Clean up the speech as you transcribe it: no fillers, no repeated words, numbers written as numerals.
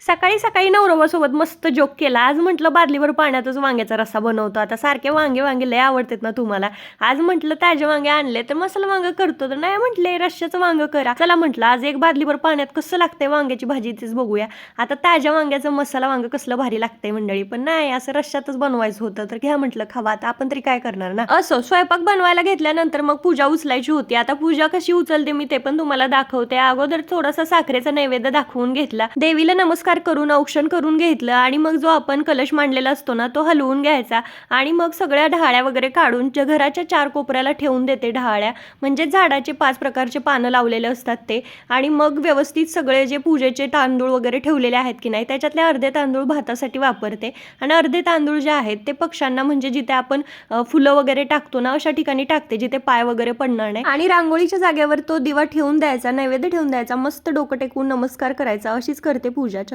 सकाळी सकाळी नवरोबासोबत मस्त जोक केला. आज म्हटलं बादलीभर पाण्यातच वांग्याचा रस्सा बनवतो. आता सारखे वांगे वांगे लय आवडतात ना तुम्हाला. आज म्हटलं ताजे वांगे आणले तर मसाला वांग करतो, तर नाही म्हटले रश्श्याचं वांग करा. चला म्हटलं आज एक बादलीभर पाण्यात कसं लागतंय वांग्याची भाजी तेच बघूया. आता ताज्या वांग्याचं मसाला वांग कसलं भारी लागतंय मंडळी. पण नाही असं रश्श्यातच बनवायचं होतं, तर घ्या म्हटलं खावा. आता आपण तरी काय करणार ना. असो स्वयंपाक बनवायला घेतल्यानंतर मग पूजा उचलायची होती. आता पूजा कशी उचलते मी ते पण तुम्हाला दाखवते. अगोदर थोडासा साखरेचा नैवेद्य दाखवून घेतला, देवीला नमस्कार करून औक्षण करून घेतलं आणि मग जो आपण कलश मांडलेला असतो ना तो हलवून घ्यायचा आणि मग सगळ्या ढाळ्या वगैरे काढून घराच्या 4 कोपऱ्याला ठेवून देते ढाळ्या. म्हणजे झाडाचे 5 प्रकारचे पानं लावलेले असतात ते. आणि मग व्यवस्थित सगळे जे पूजेचे तांदूळ वगैरे ठेवलेले आहेत की नाही त्याच्यातले अर्धे तांदूळ भातासाठी वापरते आणि अर्धे तांदूळ जे आहेत ते पक्ष्यांना, म्हणजे जिथे आपण फुलं वगैरे टाकतो ना अशा ठिकाणी टाकते जिथे पाय वगैरे पडणार नाही. आणि रांगोळीच्या जागेवर तो दिवा ठेवून द्यायचा, नैवेद्य ठेवून द्यायचा, मस्त डोकं टेकून नमस्कार करायचा. अशीच करते पूजा. चला.